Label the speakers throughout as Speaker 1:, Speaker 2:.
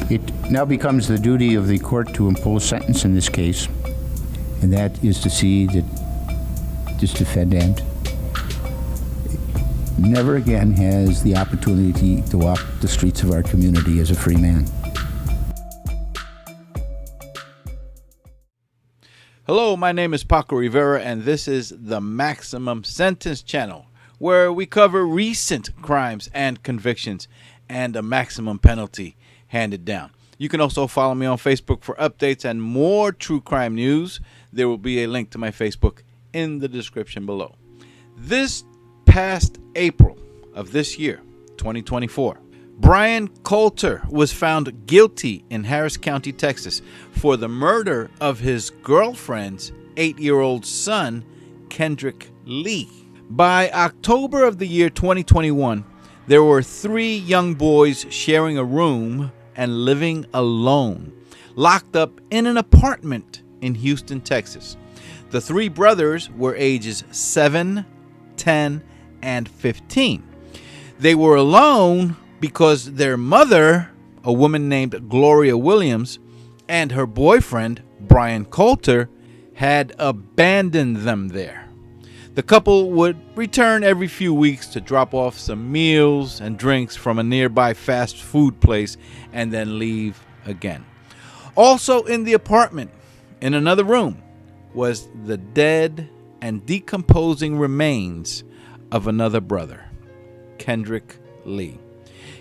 Speaker 1: It now becomes the duty of the court to impose sentence in this case, and that is to see that this defendant never again has the opportunity to walk the streets of our community as a free man.
Speaker 2: Hello, my name is Paco Rivera, and this is the Maximum Sentence Channel, where we cover recent crimes and convictions and a maximum penalty handed down. You can also follow me on Facebook for updates and more true crime news. There will be a link to my Facebook in the description below. This past April of this year, 2024, Brian Coulter was found guilty in Harris County, Texas, for the murder of his girlfriend's 8-year-old son, Kendrick Lee. By October of the year 2021, there were 3 young boys sharing a room and living alone, locked up in an apartment in Houston, Texas. The 3 brothers were ages 7, 10, and 15. They were alone because their mother, a woman named Gloria Williams, and her boyfriend, Brian Coulter, had abandoned them there. The couple would return every few weeks to drop off some meals and drinks from a nearby fast food place and then leave again. Also in the apartment, in another room, was the dead and decomposing remains of another brother, Kendrick Lee.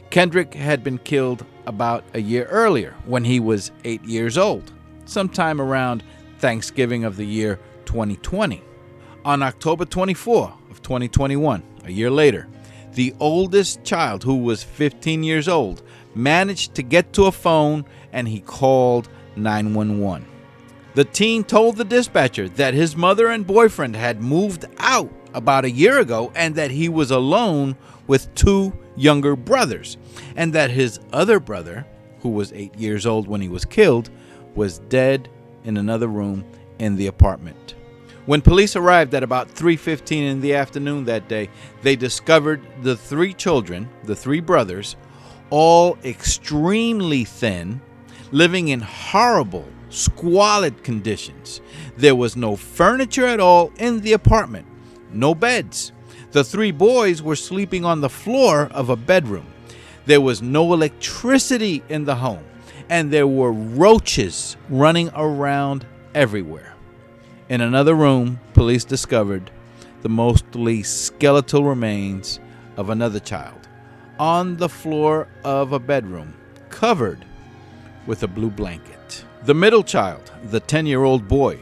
Speaker 2: Kendrick had been killed about a year earlier when he was 8 years old, sometime around Thanksgiving of the year 2020. On October 24 of 2021, a year later, the oldest child, who was 15 years old, managed to get to a phone and he called 911. The teen told the dispatcher that his mother and boyfriend had moved out about a year ago and that he was alone with 2 younger brothers, and that his other brother, who was 8 years old when he was killed, was dead in another room in the apartment. When police arrived at about 3:15 in the afternoon that day, they discovered the 3 children, the 3 brothers, all extremely thin, living in horrible, squalid conditions. There was no furniture at all in the apartment, no beds. The 3 boys were sleeping on the floor of a bedroom. There was no electricity in the home, and there were roaches running around everywhere. In another room, police discovered the mostly skeletal remains of another child on the floor of a bedroom, covered with a blue blanket. The middle child, the 10-year-old boy,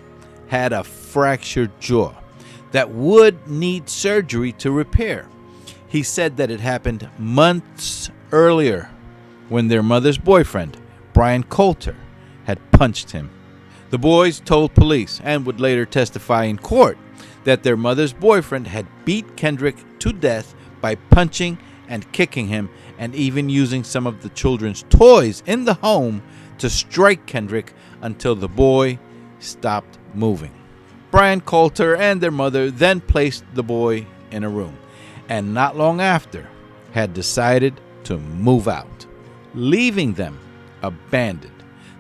Speaker 2: had a fractured jaw that would need surgery to repair. He said that it happened months earlier when their mother's boyfriend, Brian Coulter, had punched him. The boys told police, and would later testify in court, that their mother's boyfriend had beat Kendrick to death by punching and kicking him, and even using some of the children's toys in the home to strike Kendrick until the boy stopped moving. Brian Coulter and their mother then placed the boy in a room, and not long after had decided to move out, leaving them abandoned.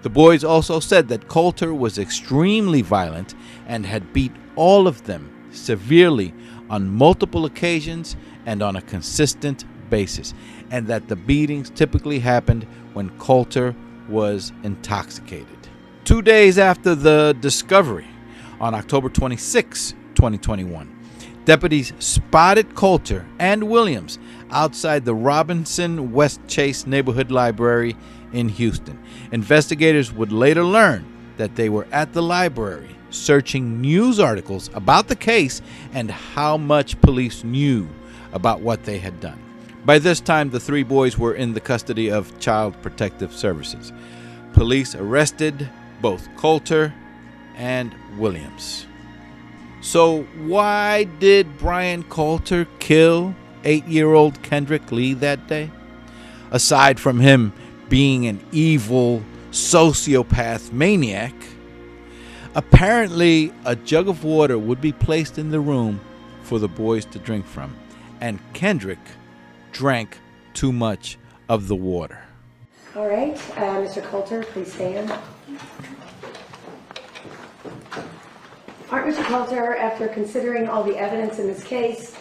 Speaker 2: The boys also said that Coulter was extremely violent and had beat all of them severely on multiple occasions and on a consistent basis, and that the beatings typically happened when Coulter was intoxicated. 2 days after the discovery, on October 26, 2021, deputies spotted Coulter and Williams outside the Robinson West Chase Neighborhood Library in Houston. Investigators would later learn that they were at the library searching news articles about the case and how much police knew about what they had done. By this time, the 3 boys were in the custody of Child Protective Services. Police arrested both Coulter and Williams. So why did Brian Coulter kill 8-year-old Kendrick Lee that day? Aside from him being an evil sociopath maniac, apparently a jug of water would be placed in the room for the boys to drink from, and Kendrick drank too much of the water.
Speaker 3: All right, Mr. Coulter, please stand. All right, Mr. Coulter, after considering all the evidence in this case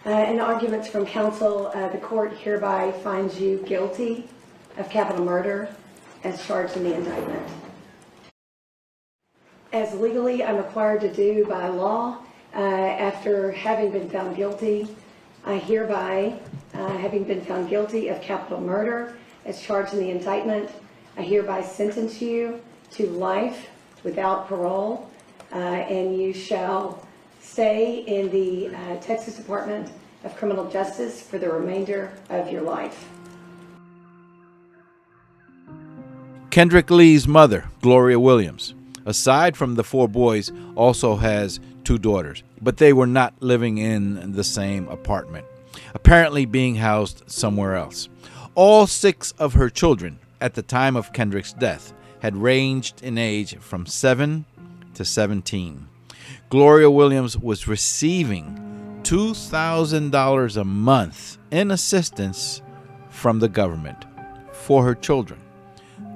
Speaker 3: and the arguments from counsel, the court hereby finds you guilty of capital murder as charged in the indictment. As legally I'm required to do by law, after having been found guilty, I hereby, having been found guilty of capital murder as charged in the indictment, I hereby sentence you to life without parole, and you shall stay in the Texas Department of Criminal Justice for the remainder of your life.
Speaker 2: Kendrick Lee's mother, Gloria Williams, aside from the 4 boys, also has 2 daughters, but they were not living in the same apartment, apparently being housed somewhere else. All 6 of her children at the time of Kendrick's death had ranged in age from 7 to 17. Gloria Williams was receiving $2,000 a month in assistance from the government for her children,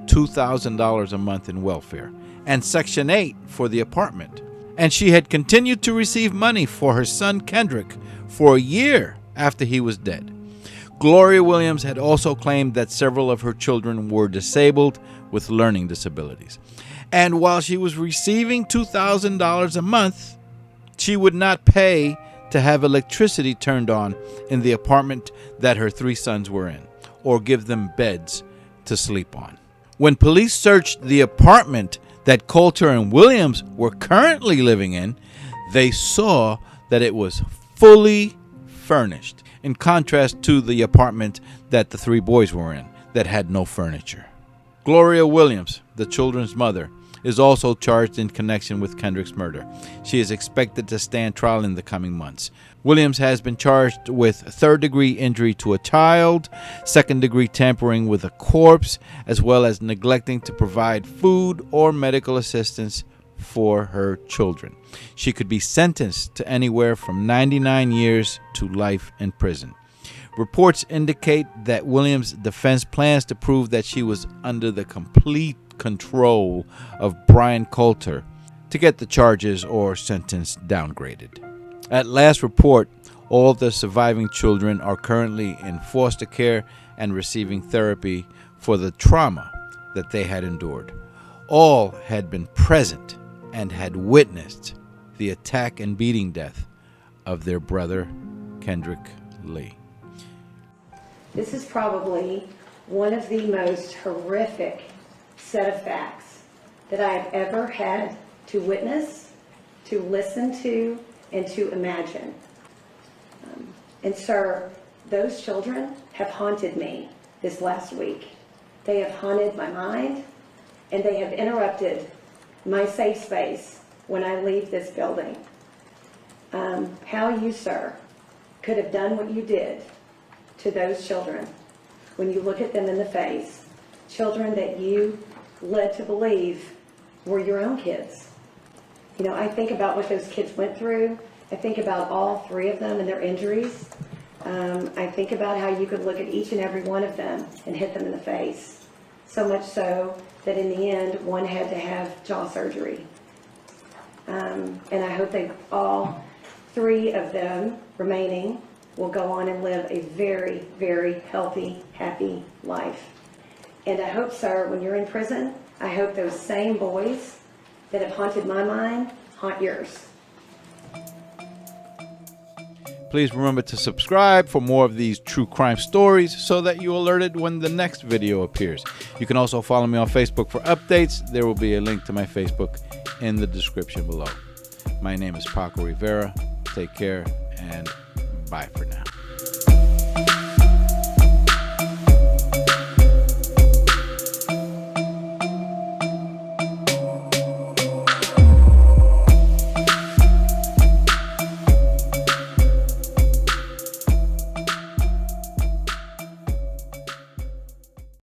Speaker 2: $2,000 a month in welfare, and Section 8 for the apartment. And she had continued to receive money for her son Kendrick for a year after he was dead. Gloria Williams had also claimed that several of her children were disabled with learning disabilities. And while she was receiving $2,000 a month, she would not pay to have electricity turned on in the apartment that her 3 sons were in, or give them beds to sleep on. When police searched the apartment that Coulter and Williams were currently living in, they saw that it was fully furnished, in contrast to the apartment that the 3 boys were in that had no furniture. Gloria Williams, the children's mother, is also charged in connection with Kendrick's murder. She is expected to stand trial in the coming months. Williams has been charged with 3rd-degree injury to a child, 2nd-degree tampering with a corpse, as well as neglecting to provide food or medical assistance for her children. She could be sentenced to anywhere from 99 years to life in prison. Reports indicate that Williams' defense plans to prove that she was under the complete control of Brian Coulter to get the charges or sentence downgraded. At last report, all the surviving children are currently in foster care and receiving therapy for the trauma that they had endured. All had been present and had witnessed the attack and beating death of their brother, Kendrick Lee.
Speaker 3: This is probably one of the most horrific set of facts that I have ever had to witness, to listen to, and to imagine. And sir, those children have haunted me this last week. They have haunted my mind, and they have interrupted my safe space when I leave this building. How you, sir, could have done what you did to those children when you look at them in the face, children that you led to believe were your own kids. You know, I think about what those kids went through. I think about all 3 of them and their injuries. I think about how you could look at each and every one of them and hit them in the face. So much so that in the end, one had to have jaw surgery. And I hope they all 3 of them remaining will go on and live a very, very healthy, happy life. And I hope, sir, when you're in prison, I hope those same boys that have haunted my mind haunt yours.
Speaker 2: Please remember to subscribe for more of these true crime stories so that you're alerted when the next video appears. You can also follow me on Facebook for updates. There will be a link to my Facebook in the description below. My name is Paco Rivera. Take care and bye for now.